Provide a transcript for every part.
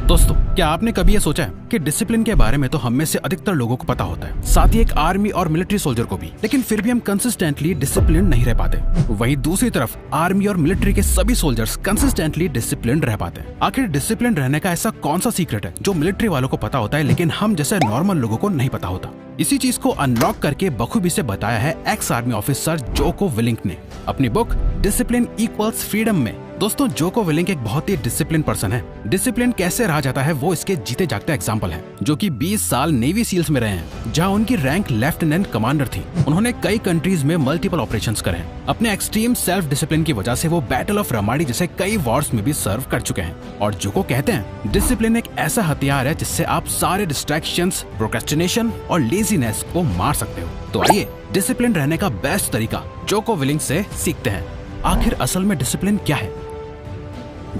दोस्तों, क्या आपने कभी ये सोचा है कि डिसिप्लिन के बारे में तो हम में से अधिकतर लोगों को पता होता है, साथ ही एक आर्मी और मिलिट्री सोल्जर को भी, लेकिन फिर भी हम कंसिस्टेंटली डिसिप्लिन नहीं रह पाते। वहीं दूसरी तरफ आर्मी और मिलिट्री के सभी सोल्जर्स कंसिस्टेंटली डिसिप्लिन रह पाते हैं। आखिर डिसिप्लिन रहने का ऐसा कौन सा सीक्रेट है जो मिलिट्री वालों को पता होता है लेकिन हम जैसे नॉर्मल लोगों को नहीं पता होता? इसी चीज को अनलॉक करके बखूबी से बताया है एक्स आर्मी ऑफिसर जोको विलिंक ने अपनी बुक डिसिप्लिन इक्वल्स फ्रीडम में। दोस्तों, जोको विलिंक एक बहुत ही डिसिप्लिन पर्सन है। डिसिप्लिन कैसे रहा जाता है वो इसके जीते जागते एग्जाम्पल है, जो कि 20 साल नेवी सील्स में रहे हैं, जहां उनकी रैंक लेफ्टिनेंट कमांडर थी। उन्होंने कई कंट्रीज में मल्टीपल ऑपरेशंस करे हैं। अपने एक्सट्रीम सेल्फ डिसिप्लिन की वजह से वो बैटल ऑफ रमाडी जैसे कई वॉर्स में भी सर्व कर चुके हैं। और जोको कहते हैं डिसिप्लिन एक ऐसा हथियार है जिससे आप सारे डिस्ट्रैक्शंस, प्रोक्रेस्टिनेशन और लेजीनेस को मार सकते हो। तो आइए डिसिप्लिन रहने का बेस्ट तरीका जोको विलिंक से सीखते हैं। आखिर असल में डिसिप्लिन क्या है?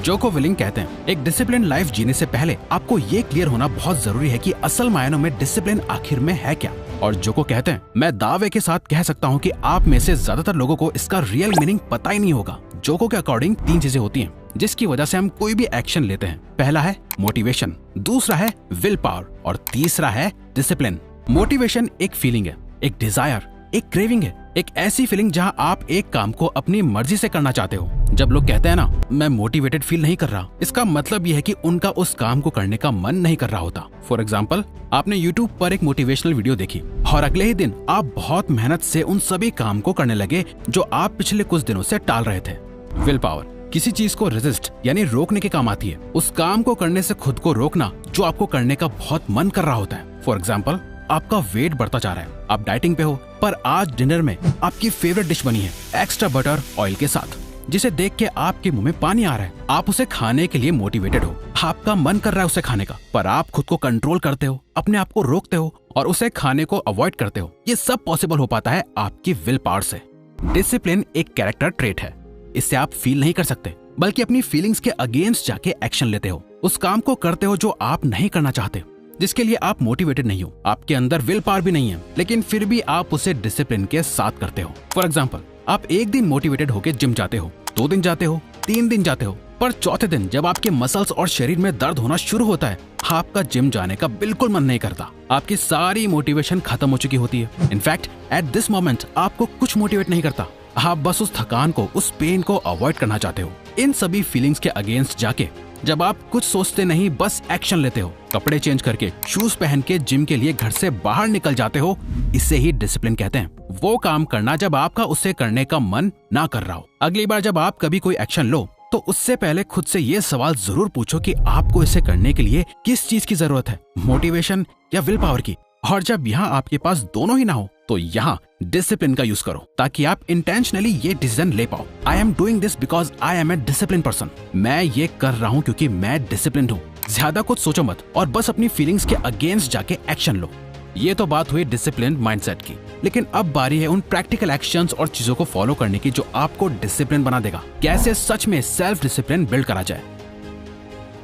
जोको विलिंक कहते हैं एक डिसिप्लिन लाइफ जीने से पहले आपको ये क्लियर होना बहुत जरूरी है कि असल मायनों में डिसिप्लिन आखिर में है क्या। और जोको कहते हैं मैं दावे के साथ कह सकता हूँ कि आप में से ज्यादातर लोगों को इसका रियल मीनिंग पता ही नहीं होगा। जोको के अकॉर्डिंग 3 चीजें होती हैं जिसकी वजह से हम कोई भी एक्शन लेते हैं। पहला है मोटिवेशन, दूसरा है विल पावर और तीसरा है डिसिप्लिन। मोटिवेशन एक फीलिंग है, एक डिजायर, एक क्रेविंग है, एक ऐसी फीलिंग जहां आप एक काम को अपनी मर्जी से करना चाहते हो। जब लोग कहते हैं ना मैं मोटिवेटेड फील नहीं कर रहा, इसका मतलब यह है कि उनका उस काम को करने का मन नहीं कर रहा होता। फॉर एग्जाम्पल, आपने YouTube पर एक मोटिवेशनल वीडियो देखी और अगले ही दिन आप बहुत मेहनत से उन सभी काम को करने लगे जो आप पिछले कुछ दिनों से टाल रहे थे। विल पावर किसी चीज को रेजिस्ट यानी रोकने के काम आती है। उस काम को करने से खुद को रोकना जो आपको करने का बहुत मन कर रहा होता है। फॉर एग्जाम्पल, आपका वेट बढ़ता जा रहा है, आप डाइटिंग पे हो, पर आज डिनर में आपकी फेवरेट डिश बनी है एक्स्ट्रा बटर ऑयल के साथ, जिसे देख के आपके मुंह में पानी आ रहा है। आप उसे खाने के लिए मोटिवेटेड हो, आपका मन कर रहा है उसे खाने का, पर आप खुद को कंट्रोल करते हो, अपने आप को रोकते हो और उसे खाने को अवॉइड करते हो। ये सब पॉसिबल हो पाता है आपकी विल पावर से। डिसिप्लिन एक कैरेक्टर ट्रेट है। इससे आप फील नहीं कर सकते, बल्कि अपनी फीलिंग्स के अगेंस्ट जाके एक्शन लेते हो। उस काम को करते हो जो आप नहीं करना चाहते, जिसके लिए आप मोटिवेटेड नहीं हो, आपके अंदर विल पावर भी नहीं है, लेकिन फिर भी आप उसे डिसिप्लिन के साथ करते हो। फॉर एग्जाम्पल, आप एक दिन मोटिवेटेड होकर जिम जाते हो, 2 दिन जाते हो, 3 दिन जाते हो, पर चौथे दिन जब आपके मसल्स और शरीर में दर्द होना शुरू होता है, आपका जिम जाने का बिल्कुल मन नहीं करता। आपकी सारी मोटिवेशन खत्म हो चुकी होती है। इनफैक्ट एट दिस मोमेंट आपको कुछ मोटिवेट नहीं करता, आप बस उस थकान को, उस पेन को अवॉइड करना चाहते हो। इन सभी फीलिंग्स के अगेंस्ट जाके जब आप कुछ सोचते नहीं, बस एक्शन लेते हो, कपड़े चेंज करके, शूज पहन के जिम के लिए घर से बाहर निकल जाते हो, इसे ही डिसिप्लिन कहते हैं। वो काम करना जब आपका उसे करने का मन ना कर रहा हो। अगली बार जब आप कभी कोई एक्शन लो तो उससे पहले खुद से ये सवाल जरूर पूछो कि आपको इसे करने के लिए किस चीज की जरूरत है, मोटिवेशन या विल पावर की। और जब यहाँ आपके पास दोनों ही ना हो तो यहाँ डिसिप्लिन का यूज करो, ताकि आप इंटेंशनली ये डिसीजन ले पाओ। I am doing this because I am a discipline person. मैं ये कर रहा हूँ क्योंकि मैं डिसिप्लिन हूँ। ज्यादा कुछ सोचो मत और बस अपनी फीलिंग्स के अगेंस्ट जाके एक्शन लो। ये तो बात हुई डिसिप्लिन माइंडसेट की, लेकिन अब बारी है उन प्रैक्टिकल एक्शंस और चीजों को फॉलो करने की जो आपको डिसिप्लिन बना देगा। कैसे सच में सेल्फ डिसिप्लिन बिल्ड करा जाए।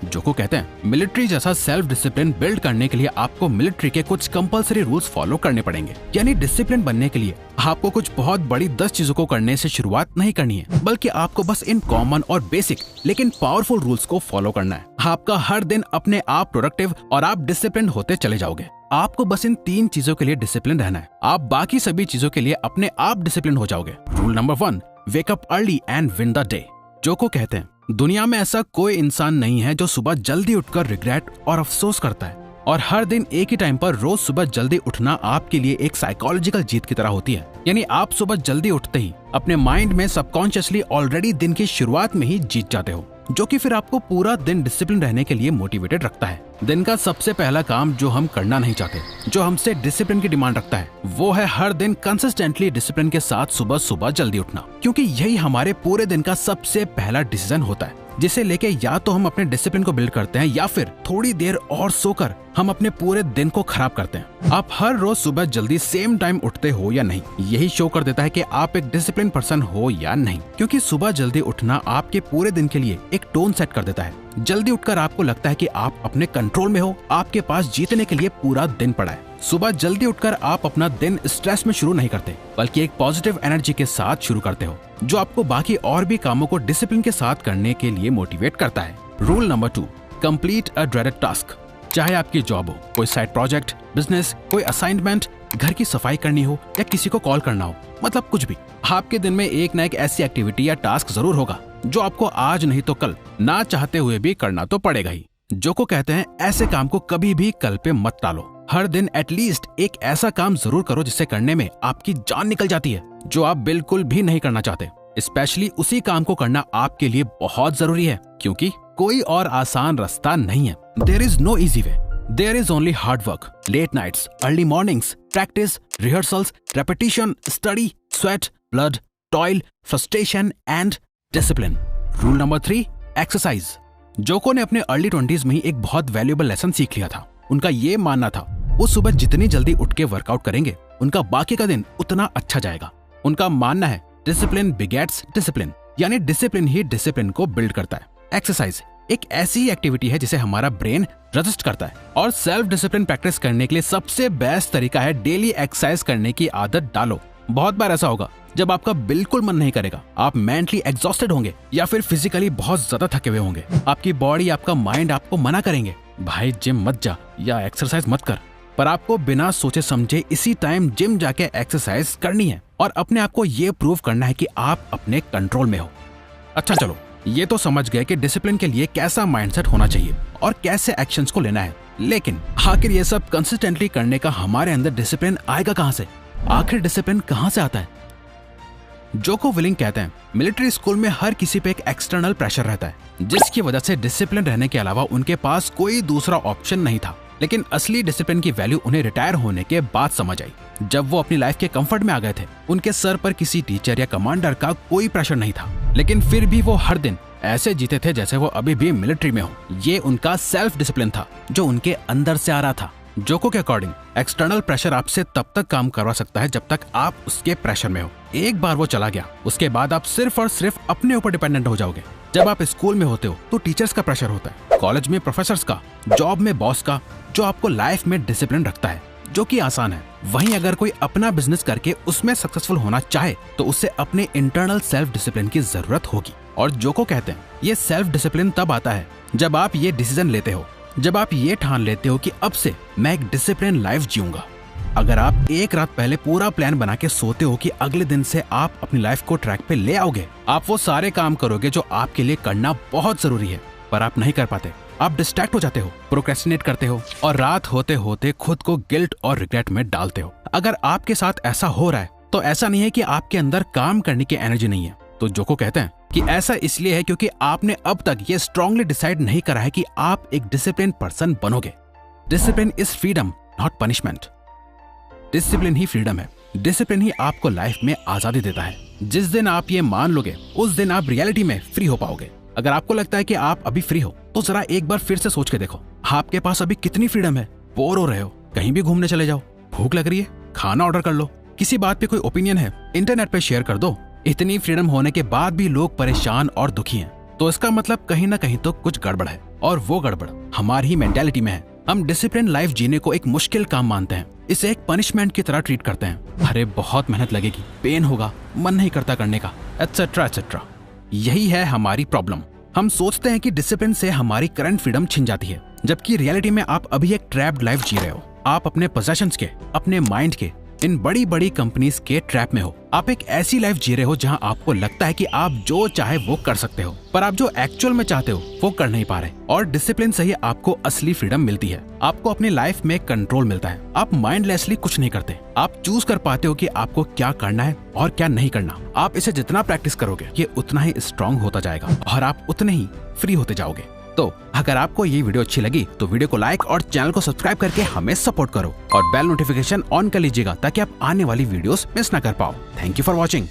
जोको कहते हैं मिलिट्री जैसा सेल्फ डिसिप्लिन बिल्ड करने के लिए आपको मिलिट्री के कुछ कंपलसरी रूल्स फॉलो करने पड़ेंगे। यानी डिसिप्लिन बनने के लिए आपको कुछ बहुत बड़ी 10 चीजों को करने से शुरुआत नहीं करनी है, बल्कि आपको बस इन कॉमन और बेसिक लेकिन पावरफुल रूल्स को फॉलो करना है। आपका हर दिन अपने आप प्रोडक्टिव और आप डिसिप्लिन होते चले जाओगे। आपको बस इन 3 चीजों के लिए डिसिप्लिन रहना है, आप बाकी सभी चीजों के लिए अपने आप डिसिप्लिन हो जाओगे। Rule number 1, wake up early and win the day. Djoko कहते हैं दुनिया में ऐसा कोई इंसान नहीं है जो सुबह जल्दी उठकर रिग्रेट और अफसोस करता है, और हर दिन एक ही टाइम पर रोज सुबह जल्दी उठना आपके लिए एक साइकोलॉजिकल जीत की तरह होती है। यानी आप सुबह जल्दी उठते ही अपने माइंड में सबकॉन्शियसली ऑलरेडी दिन की शुरुआत में ही जीत जाते हो, जो कि फिर आपको पूरा दिन डिसिप्लिन रहने के लिए मोटिवेटेड रखता है। दिन का सबसे पहला काम जो हम करना नहीं चाहते, जो हमसे डिसिप्लिन की डिमांड रखता है, वो है हर दिन कंसिस्टेंटली डिसिप्लिन के साथ सुबह सुबह जल्दी उठना, क्योंकि यही हमारे पूरे दिन का सबसे पहला डिसीजन होता है, जिसे लेके या तो हम अपने डिसिप्लिन को बिल्ड करते हैं या फिर थोड़ी देर और सोकर हम अपने पूरे दिन को खराब करते हैं। आप हर रोज सुबह जल्दी सेम टाइम उठते हो या नहीं, यही शो कर देता है कि आप एक डिसिप्लिन पर्सन हो या नहीं, क्योंकि सुबह जल्दी उठना आपके पूरे दिन के लिए एक टोन सेट कर देता है। जल्दी उठकर आपको लगता है कि आप अपने कंट्रोल में हो, आपके पास जीतने के लिए पूरा दिन पड़ा है। सुबह जल्दी उठकर आप अपना दिन स्ट्रेस में शुरू नहीं करते, बल्कि एक पॉजिटिव एनर्जी के साथ शुरू करते हो, जो आपको बाकी और भी कामों को डिसिप्लिन के साथ करने के लिए मोटिवेट करता है। रूल नंबर 2, कंप्लीट अ ड्रेडेड टास्क। चाहे आपकी जॉब हो, कोई साइड प्रोजेक्ट, बिजनेस, कोई असाइनमेंट, घर की सफाई करनी हो या किसी को कॉल करना हो, मतलब कुछ भी, आपके दिन में एक ना एक ऐसी एक्टिविटी या टास्क जरूर होगा जो आपको आज नहीं तो कल ना चाहते हुए भी करना तो पड़ेगा ही। जोको कहते हैं ऐसे काम को कभी भी कल पे मत टालो। हर दिन एटलीस्ट एक ऐसा काम जरूर करो जिसे करने में आपकी जान निकल जाती है, जो आप बिल्कुल भी नहीं करना चाहते। स्पेशली उसी काम को करना आपके लिए बहुत जरूरी है, क्योंकि कोई और आसान रास्ता नहीं है। There is no easy way, there is only hard work, late nights, early mornings, practice, rehearsals, repetition, study, sweat, blood, toil, frustration and discipline. Rule number 3, exercise. Djoko ने अपने अर्ली 20s में ही एक बहुत वैल्यूएबल लेसन सीख लिया था। उनका ये मानना था वो सुबह जितनी जल्दी उठ के वर्कआउट करेंगे, उनका बाकी का दिन उतना अच्छा जाएगा। उनका मानना है डिसिप्लिन बिगेट्स डिसिप्लिन, यानी डिसिप्लिन ही डिसिप्लिन को बिल्ड करता है। एक्सरसाइज एक ऐसी एक्टिविटी है जिसे हमारा ब्रेन रजिस्ट करता है, और सेल्फ डिसिप्लिन प्रैक्टिस करने के लिए सबसे बेस्ट तरीका है डेली एक्सरसाइज करने की आदत डालो। बहुत बार ऐसा होगा जब आपका बिल्कुल मन नहीं करेगा, आप मेंटली एग्जॉस्टेड होंगे या फिर फिजिकली बहुत ज्यादा थके हुए होंगे। आपकी बॉडी, आपका माइंड आपको मना करेंगे, भाई जिम मत जा या एक्सरसाइज मत कर, पर आपको बिना सोचे समझे इसी टाइम जिम जाके एक्सरसाइज करनी है और अपने आप को ये प्रूव करना है कि आप अपने कंट्रोल में हो। अच्छा चलो, ये तो समझ गए कि डिसिप्लिन के लिए कैसा माइंडसेट होना चाहिए और कैसे एक्शंस को लेना है, लेकिन आखिर ये सब कंसिस्टेंटली करने का हमारे अंदर डिसिप्लिन आएगा कहां से? आखिर डिसिप्लिन कहां से आता है? जोको विलिंग कहते हैं मिलिट्री स्कूल में हर किसी पे एक एक्सटर्नल प्रेशर रहता है, जिसकी वजह से डिसिप्लिन रहने के अलावा उनके पास कोई दूसरा ऑप्शन नहीं था। लेकिन असली डिसिप्लिन की वैल्यू उन्हें रिटायर होने के बाद समझ आई, जब वो अपनी लाइफ के कंफर्ट में आ गए थे। उनके सर पर किसी टीचर या कमांडर का कोई प्रेशर नहीं था, लेकिन फिर भी वो हर दिन ऐसे जीते थे जैसे वो अभी भी मिलिट्री में हो। ये उनका सेल्फ डिसिप्लिन था जो उनके अंदर से आ रहा था। जोको के अकॉर्डिंग एक्सटर्नल प्रेशर आपसे तब तक काम करवा सकता है जब तक आप उसके प्रेशर में हो। एक बार वो चला गया, उसके बाद आप सिर्फ और सिर्फ अपने ऊपर डिपेंडेंट हो जाओगे। जब आप स्कूल में होते हो तो टीचर्स का प्रेशर होता है, कॉलेज में प्रोफेसर्स का, जॉब में बॉस का, जो आपको लाइफ में डिसिप्लिन रखता है, जो कि आसान है। वहीं अगर कोई अपना बिजनेस करके उसमें सक्सेसफुल होना चाहे तो उसे अपने इंटरनल सेल्फ डिसिप्लिन की जरूरत होगी। और जोको कहते हैं ये सेल्फ डिसिप्लिन तब आता है जब आप ये डिसीजन लेते हो, जब आप ये ठान लेते हो कि अब से मैं एक डिसिप्लिन लाइफ जीऊंगा। अगर आप एक रात पहले पूरा प्लान बना के सोते हो कि अगले दिन से आप अपनी लाइफ को ट्रैक पे ले आओगे, आप वो सारे काम करोगे जो आपके लिए करना बहुत जरूरी है, पर आप नहीं कर पाते। आप डिस्ट्रैक्ट हो जाते हो, प्रोक्रेस्टिनेट करते हो और रात होते होते खुद को गिल्ट और रिग्रेट में डालते हो। अगर आपके साथ ऐसा हो रहा है तो ऐसा नहीं है कि आपके अंदर काम करने की एनर्जी नहीं है। तो जोको कहते हैं कि ऐसा इसलिए है क्योंकि आपने अब तक ये स्ट्रांगली डिसाइड नहीं करा है कि आप एक डिसिप्लिन पर्सन बनोगे। Discipline is freedom, not punishment. Discipline he freedom है, डिसिप्लिन ही आपको लाइफ में आजादी देता है। जिस दिन आप ये मान लोगे उस दिन आप रियलिटी में फ्री हो पाओगे। अगर आपको लगता है कि आप अभी फ्री हो तो जरा एक बार फिर से सोच के देखो, आपके पास अभी कितनी फ्रीडम है। बोर हो रहे हो, कहीं भी घूमने चले जाओ, भूख लग रही है, खाना ऑर्डर कर लो, किसी बात पे कोई ओपिनियन है इंटरनेट पे शेयर कर दो। इतनी फ्रीडम होने के बाद भी लोग परेशान और दुखी हैं, तो इसका मतलब कहीं ना कहीं तो कुछ गड़बड़ है, और वो गड़बड़ हमारी ही मेंटालिटी में है। हम डिसिप्लिन लाइफ जीने को एक मुश्किल काम मानते हैं, इसे एक पनिशमेंट की तरह ट्रीट करते हैं। अरे बहुत मेहनत लगेगी, पेन होगा, मन नहीं करता करने का, एटसेट्रा एटसेट्रा। यही है हमारी प्रॉब्लम। हम सोचते हैं कि डिसिप्लिन से हमारी करंट फ्रीडम छिन जाती है, जबकि रियलिटी में आप अभी एक ट्रैप्ड लाइफ जी रहे हो। आप अपने पोजेशंस के, अपने माइंड के, इन बड़ी बड़ी कंपनीज के ट्रैप में हो। आप एक ऐसी लाइफ जी रहे हो जहां आपको लगता है कि आप जो चाहे वो कर सकते हो, पर आप जो एक्चुअल में चाहते हो वो कर नहीं पा रहे। और डिसिप्लिन से ही आपको असली फ्रीडम मिलती है, आपको अपनी लाइफ में कंट्रोल मिलता है। आप माइंडलेसली कुछ नहीं करते, आप चूज कर पाते हो कि आपको क्या करना है और क्या नहीं करना। आप इसे जितना प्रैक्टिस करोगे ये उतना ही स्ट्रांग होता जाएगा और आप उतने ही फ्री होते जाओगे। तो अगर आपको ये वीडियो अच्छी लगी तो वीडियो को लाइक और चैनल को सब्सक्राइब करके हमें सपोर्ट करो और बेल नोटिफिकेशन ऑन कर लीजिएगा ताकि आप आने वाली वीडियोस मिस ना कर पाओ। Thank you for watching.